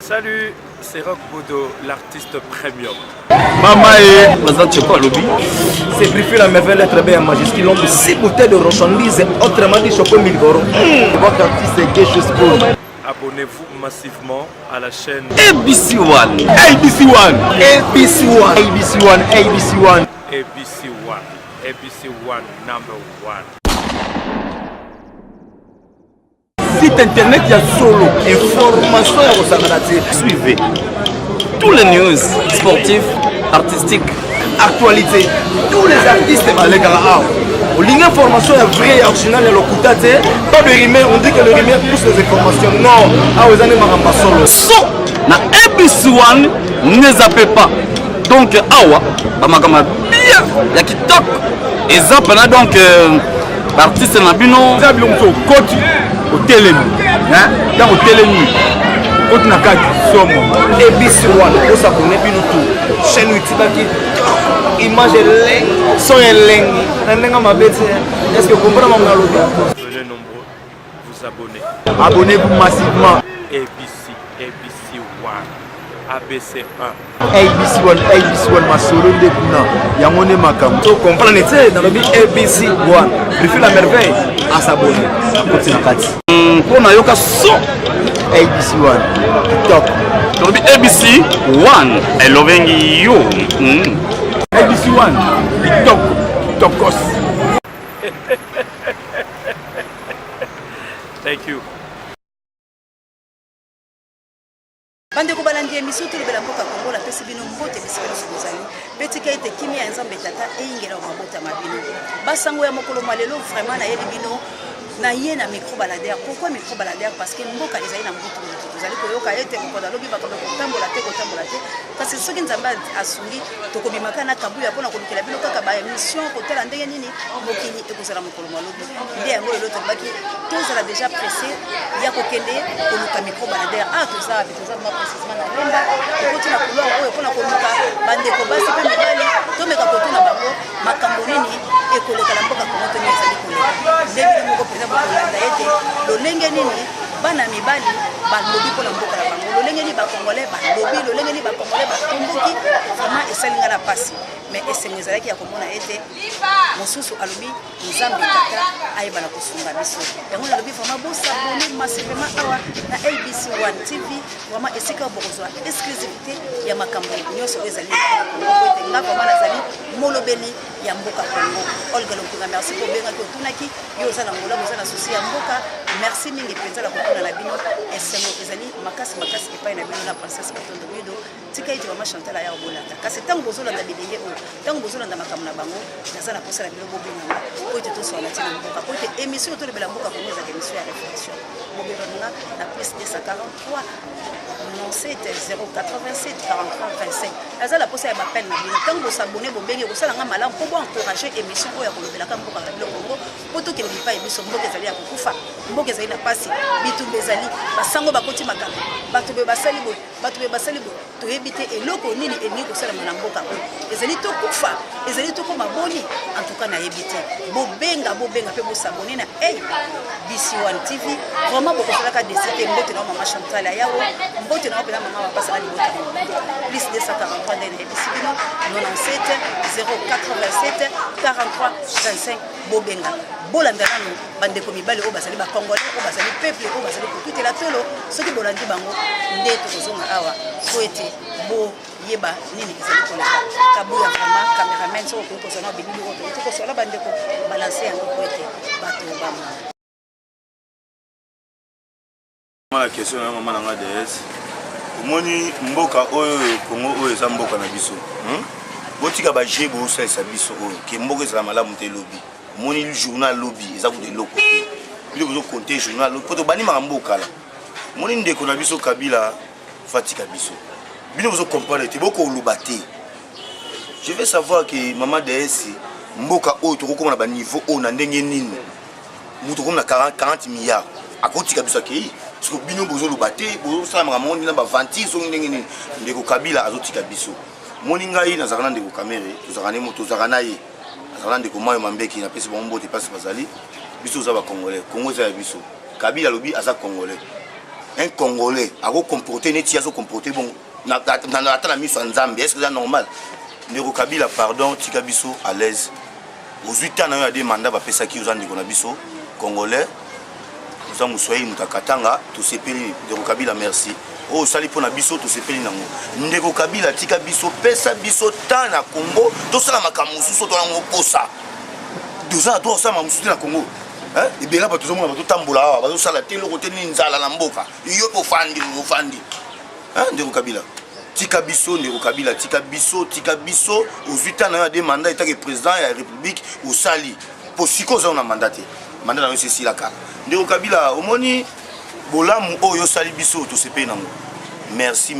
Salut, c'est Rock Bodo, l'artiste premium. Maman est présente chez quoi, lobby? C'est préféré la merveille être bien majuscule. L'homme de 6 bouteilles de marchandises, autrement dit choco 1000 euros. Votre artiste est gay chose pour. Abonnez-vous massivement à la chaîne ABC One. ABC One. ABC One. ABC One. ABC One. ABC One. ABC One number one. Site internet, il y a solo. Information à vos amis. Suivez tous les news sportifs, artistiques, Actualité. Tous les artistes, les gars. L'information est vraie et originale. Pas de rumeur. On dit que le rumeur pousse les informations. Non. Ah, vous allez m'en solo. son na ABC One, ne zappez pas. Donc, awa, bamakama bien, ya kitoko. Et zapana donc, artiste na bino. Zabli on se côté au télémi. Hein? Dans au télémi. Côté na kaki somo. ABC One. Vous s'abonnez bien tout. Chaîne YouTube qui image est son est est-ce que vous comprenez mon lobby? Venez nombreux vous abonner. Abonnez-vous massivement. ABC One. ABC1. ABC One, ma solo de Kuna. Yamone Makam. Donc, comprenez, dans le but ABC One. Préfère la merveille à s'abonner. Pour na yoka son ABC One. TikTok. lobby ABC One. I loving you. ABC One. TikTok. Tokos. Thank you. Bande ko balandi émission to lebela mboka Kongo la pesi bino mbote bisibelo sozali petika ete kimia nzambe tata eyingela mabota mabino basango ya mokolo malelo vraiment na yeli bino na ye na micro baladeur. Pourquoi micro baladeur? Parce que mboka ezali na mbutu mutu tozali koyoka ete ko da lobi bakondo kotambola te parce que soki nzambe asungi tokobimaka na kabuya pona kolukela bino kaka ba émission kotala ndenge nini mokili ekozala mokolo malobi nde yango lelo tobaki tozala déjà pressé ya kokende koluka micro baladeur tozala précisément na lemba ekoti na couloir oyo pona koluka bandeko basi pe mibali tomeka kotuna bango makambo nini ekoleka na mboka Kongo toni ezali koleka nde bino moko mpenza bokolanda ete lolenge nini bana mibali balobi mpona mboka na bango lolenge nini bakongolais balobi lolenge nini bakongolais batomboki vraiment esalinga na pasi mais esengo ezalaki ya komona ete mosusu alobi nzambe tata ayebana kosunga biso yango nalobi vraiment bosabone massivement awa na ABC One TV vraiment esika bokozwa exclusivité ya makambo nyonso oyo ezali ete nga vraiment nazali molobeli ya mboka Kongo. Olga Lokunga, merci pour bien que tunaki yo za na ngola boza na souci ya mboka. Merci mingi penza la kokona na bino esengo ezali makasi epai na bino na princesse Batondo Mido tika iti mama Chantal ya bolanda kasi tango bozolanda bilenge oyo tango bozolanda makambo na bango naza na posa na bino bobinga po ete tosola tina mboka po ete émission to lebela mboka Kongo za émission ya réflexion bobinga na plus 243 non c'était 087 43 25 naza la posa ya bappel na bino tango bosabone bobenge kosala nga malamu po encourager émission oyo ya kolobelaka mboka na bino Kongo po tokende bipai biso mboka ezali ya kokufa mboka ezali na pasi bitumba ezali basango bakoti makambo bato be basali boye toyebi te eloko nini elingi kosalama na mboka oyo ezali tokufa ezali tokoma boni en tout cas nayebi te bobenga mpe bosabone na ABC One TV vraiment bokosalaka desite mbote na mama Chantal yawo mbote na mama mama bapasala libota plus 243 ndene ebisi bino 97 087 43 25 bobenga bolanda nanu bandeko mibali oyo bazali bakongolais oyo bazali peuple oyo bazali kokutela tolo soki bolandi bango nde tokozonga awa po ete boyeba nini ezali koleka kabuya vraiment cameraman soko okoki kozala na bilili oyo tokoki kosola bandeko balanse yango po ete bato bamona. La question na mama nanga DS omoni mboka oyo Kongo oyo eza mboka na biso botika baje bosalisa biso oyo ke mboka ezala malamu te lobi omoni journal lobi eza kude loko te bili kozokonte journal lobi po tobandimaka mboka la omoni ndeko na biso Kabila fatika biso bino bozokomprendre te bokoloba te. Je veux savoir que mama DS mboka oyo tokokoma na baniveau oyo na ndenge nini mutu komi na 40 milliards akotika biso akei parce que bino bozoloba te bozosalamaka mongi na bavantir songi ndenge nini ndeko Kabila azotika biso moni ngai nazalaka na ndeko Kamere tozalaka na ye azalaka na ndeko Mayo Mambeki napesi bango mbote mpasi bazali biso oza bakongolais Kongo eza ya biso Kabila alobi aza congolais un Congolais a comporté neti azo comporté bon na la mise en Zambie, est-ce que c'est normal? Ndeko Kabila pardon tika biso à l'aise. Aux 8 ans na des mandats ba pesa ki uzandi ko na biso Congolais. Nous avons soyé mutakatanga to sepeli Ndeko Kabila merci. Oh sali pona biso to sepeli nango. Ndeko Kabila tika biso pesa biso ta na Congo to sala makamusu so to nango posa. 2 ans to sala mamusu na Congo. Et bien là, tout le monde va tamboula, va tout ça la télé, côté ninzala lamboka. Yo po fandi, Ndeko Kabila. Tika biso, Ndeko Kabila, tika biso. Aux 8 ans, on a des mandats, état président de la République au Sali. Pour siko on a mandaté. Mandat dans c'est la carte. Ndeko Kabila, au moni, bolam o yo Sali biso, tout ce pays nango. Merci.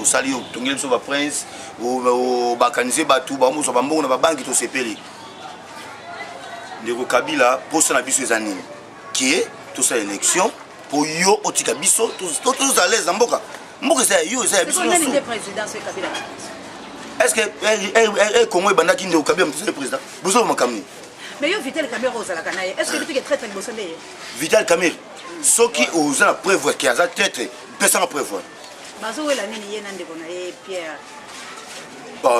Au Sali, au tongel so ba prince, au bakaniser batou, ba mo so ba mbongo na ba banki to sepeli. Ndeko Kabila pour ça biso ezani qui est toute cette élection pour yo otika biso tous à l'aise mboka c'est yo c'est biso est-ce que elle Congo banda ki Ndeko Kabila monsieur le président bozo makamni mais yo Vital Kamerhe ozala kanaye est-ce que tu es très très bosso ndeye Vital Kamerhe soki ozala preuve qui a za tête personne preuve bazo wela nini yena ndeko na ye Pierre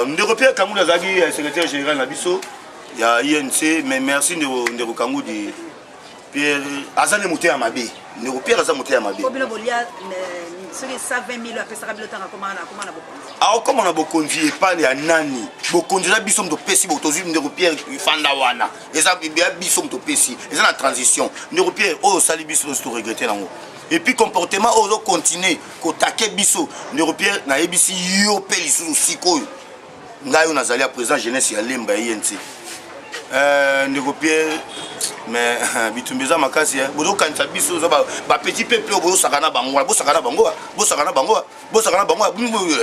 Ndeko Pierre Kangouda zagi secrétaire général na biso il y a INC, mais merci Ndeko Kangouda Pierre Azane Mouté Amabe. Ndeko Pierre Azane Mouté Amabe. Kobilo bolia ceux qui savent 20 000 après ça kabilo tanga comment na bokonzi. Ah comment na bokonzi et pas ya nani. Bokonzi la bisom to pesi botozi Ndeko Pierre fanda wana. Eza bibia bisom to pesi. Eza na transition. Ndeko Pierre oh sali biso to regretter nango. Et puis comportement ozo continuer ko taquer biso. Ndeko Pierre na ebisi yo peli sous sikoyo. Ngayo nazali à présent jeunesse ya lemba INC. Ndeko Pierre mais bitumbeza makasi bozo kanisa biso zo ba petit peuple bozo sakana bango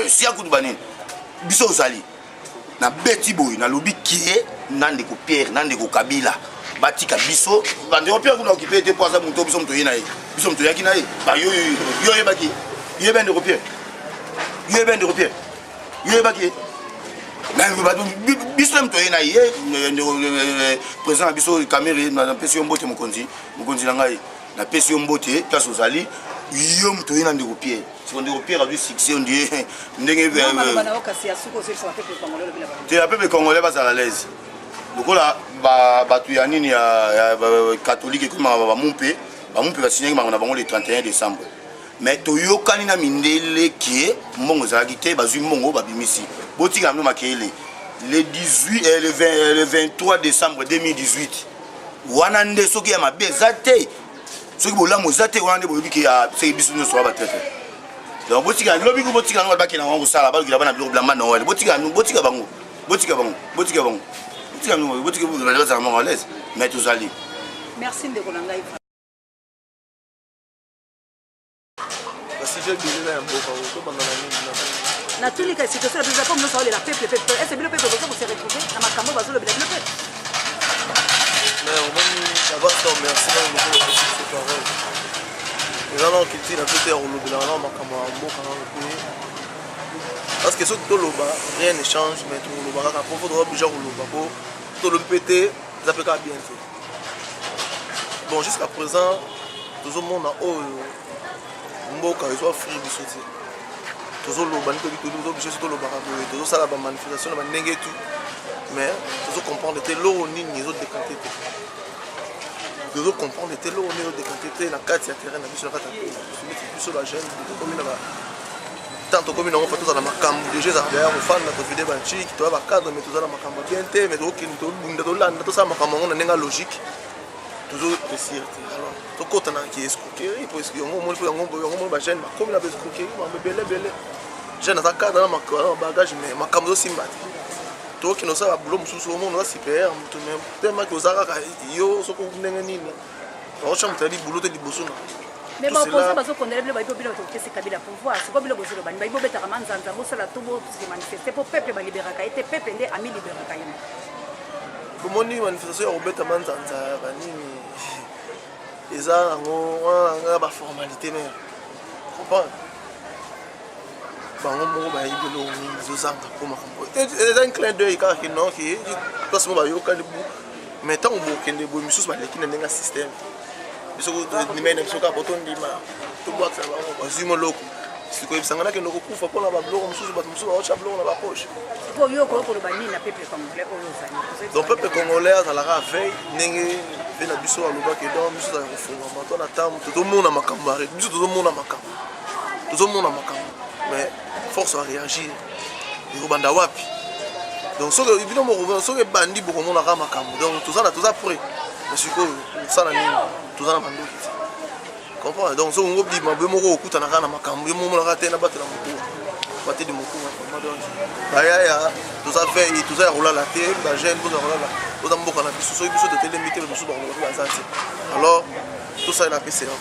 si akudu banini biso ozali na beti boy na lobi kie na Ndeko Pierre na Ndeko Kabila batika biso Ndeko Pierre kuna occupé te poza muto biso muto yina biso muto yakina ba yo yebaki yeba Ndeko Pierre yebaki biso mto yena ye président biso Kamerhe na pesi mbote mokonzi na ngai na pesi mbote place ozali yo mto yena Ndeko Pierre c'est Ndeko Pierre a du succès on dit ndenge te la peuple congolais va à l'aise lokola batu ya nini ya catholique comme ba mumpe ba signer na bango le 31 décembre mais toyokani na mindele qui mbongo zalaki te bazwi mbongo babimisi botika mno makele le 18 et le 23 décembre 2018 wana nde soki ya mabe zate soki bolamo zate wana nde boyobi ki ya c'est biso no soba tete donc botika lobi ko botika no bakina wango sala ba bana bilo blamba no wale botika bango no za mo à l'aise mais tous ali merci Ndeko Nangai. Na tous les cas, c'est que ça, la comme nous sommes la peuple. Est-ce que le peuple va se retrouver dans ma caméra, va se le peuple. Mais au moins, d'abord, merci beaucoup pour ces paroles. Les gens qui disent la petite heure au lobby, là, ma caméra, parce que ce que tu as, rien ne change, mais tu as un peu de obligé au lobby. Tout le pété, ça peut bien fait. Bon, jusqu'à présent, tout le monde a mboka soit free bisoté toujours le banito toujours obligé surtout le baraboue toujours ça la manifestation la ndenge tout mais toujours comprendre que l'eau ni les autres décanté toujours comprendre que l'eau ni autres décanté la carte ya terrain na biso la carte sur la jeune comme na tanto comme on fait tout dans makambo déjà ça derrière au fan na to vidéo banchi qui toi ba cadre mais tout dans makambo bien té mais donc to bunda to landa to ça makambo on na logique toujours réussir alors to kota na ki escroquerie parce que on mo ba jeune comme la escroquerie ma belé jeune za cadre na makala bagage mais makambo simba to ki no sa boulot mususu mo no super mutu même tellement que ozaka yo soko ndenge nini on chante di boulot te di bosuna mais bon pour ça bazo connaître le baïbo bilo to kesi Kabila pouvoir c'est comme le bozo le bani baïbo beta manzanza bo sala to bo se manifester pour peuple ba libéraka été peuple ndé ami libéraka yema komoni manifestation ya kobeta manzanza banini eza ngo ba formalité mais comprendre bango moko bayibelo mingi zozanga po makambo eza un clin d'œil kaka non ki place mo bayoka libu mais ntango bokende boye misusu baleki na ndenge ya système biso nimene biso kaka poto ndima tobwakisa bango bazwi moloko sikoyebisanga nakende kokufa mpona babiloko mosusu bato mosusu baotya biloko na bapoche donc peuple congolais azalaka veille ndenge ve na biso alobaki donc biso azala kofungama to na ntango tozomona makambo arrete biso tozomona makambo mais force à réagir ekobanda wapi donc soki bino moko soki ebandi bokomonaka makambo donc toza prêt mais sikoyo kosala nini toza na bandoki te comprends donc soki ngo bima be moko okutanaka na makambo yo momonaka te na bato na mokuwa bateli mokuwa donc bayaya toza veille toza ya kolala te bajeune toza kolala toza mboka na biso soki biso totelemi te mosusu bakolaka baza te alors tosalela pe sera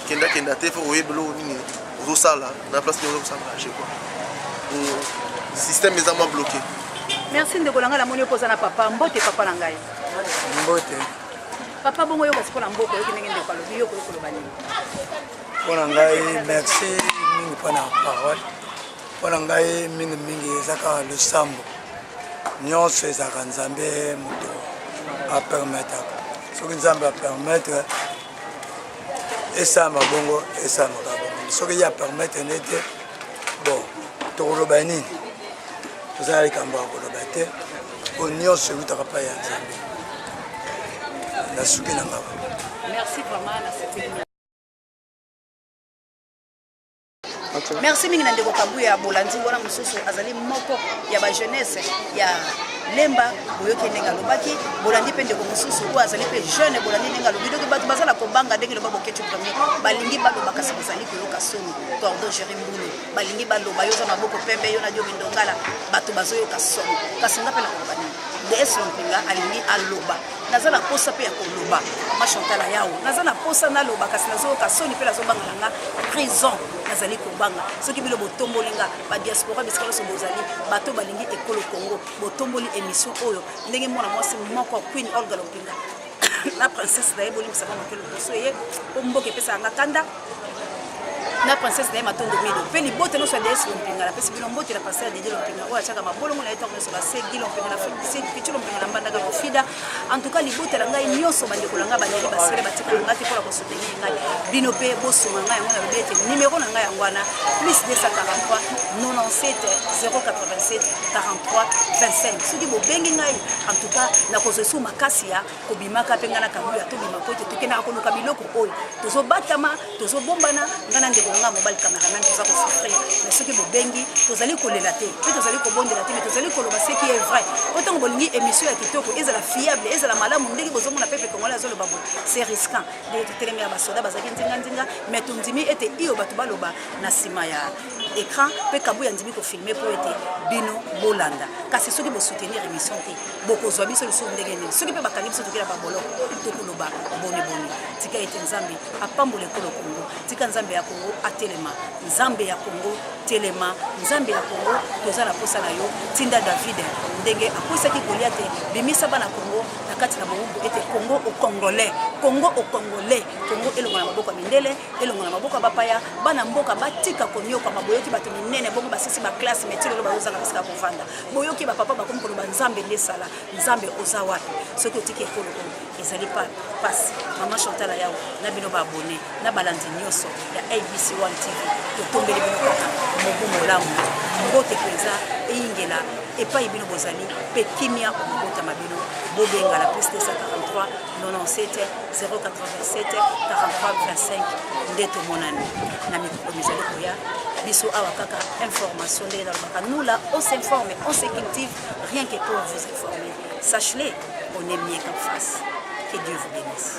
kenda te fo oyebi eloko nini ozosala na place nini ozokosangaje quoi système eza mwa bloqué. Merci ndeko langa la moni opoza na papa mbote papa na ngai mbote papa bongo yo kasi pona mboko yo kinenge ndeko alobi yo koloba nini pona ngai merci mingi pona parole pona ngai mingi ezaka losambo nyonso ezaka nzambe moto apermetaka soki nzambe apermetre esamba bongo esambaka bongo soki ye apermetre nete bon tokoloba nini tozala likambo ya koloba te po nyonso eutaka pa ya nzambe na suki na ngaba. Merci vraiment na cette merci mingi na ndeko kambu ya bolandi wana mosusu azali moko ya ba jeunesse ya lemba boyoki ndenge alobaki bolandi mpe ndeko mosusu oyo azali mpe jeune bolandi ndenge alobi doki bato bazala kobanga ndenge loba boketu premier balingi baloba kasi bozali koyoka soni pardon jeri mbulu balingi baloba yo za maboko pembe yo na dio mindongala bato bazoyoka soni kasi nga mpe na koloba nini deso mpinga alingi aloba naza na posa mpe ya koloba machantala yawo naza na posa naloba kasi nazoyoka soni mpe nazobangana nga prison nazali kobanga soki bilo botomboli nga badiaspora bisika nyonso bozali bato balingi ekolo Congo botomboli émission oyo ndenge mwana mwasi moko Queen Olga Lopinga na princesse na ye bolimbisaka mokelo poso ye po mboka epesaka nga kanda na princesse na ye matondo mido mpe libote nyonso ya DS Lompinga napesi bino mbote na pasteur Didi Lompinga oyo atiaka mabolongo na ye ntango nyonso basegi Lompinga na pichu Lompinga na mbandaka kofida en tout cas libote na ngai nyonso bandeko na ngai banyeli basere batika na ngai te mpona kosoutenir ngai bino mpe bosunga ngai yango na lobi ete nimero na ngai yango wana plus 243 97 087 43 25 soki bobengi ngai en tout cas nakozwa esu makasi ya kobimaka mpe ngai na kabuya tobima po ete tokendaka koluka biloko oyo tozobatama tozobombana ngai na ndeko nga mobali cameraman toza kosouffrir mais soki bobengi tozali kolela te mpe tozali kobondela te mais tozali koloba ce qui est vrai po ntango bolingi émission ya kitoko ezala fiable ezala malamu ndenge bozomona pepe congolais azoloba bo c'est risquant ndenge totelemi ya basoda bazalaki ndinga mais tondimi ete iyo bato baloba na nsima ya écran mpe kabu ya ndimi kofilme po ete bino bolanda kasi soki bosoutenir émission te bokozwa biso lisusu ndenge nini soki mpe bakangi biso tokela baboloko tokoloba boni tika ete nzambe apambola ekolo Congo tika nzambe ya Congo atelema nzambe ya Congo telema nzambe ya Congo toza na posa na yo tinda David ndenge aposaki kolia te bimisa bana Congo na kati na bongo ete Congo au Congolais Congo elongo na maboko mindele elongo na maboko bapaya bana mboka batika konyoka maboyoki bato minene bongo basisi ba classe métier lo bazoza na bisika kovanda boyoki ba papa bakomi koloba nzambe ndesala nzambe oza wapi soki otiki ekolo ezali pa passe mama Chantal yawo na bino ba abonné na balandi nyonso ya ABC1 TV totombeli bino kaka mobu molamu mbote penza eyingela epai bino bozali pe kimia mobota mabino bobenga la plus 243 97 087 43 25 ndeto monani na mikolo mizali koya biso awa kaka information ndenge nalobaka nous là on s'informe on se cultive rien que pour vous informer sachez-le on est mieux qu'en face que Dieu vous bénisse.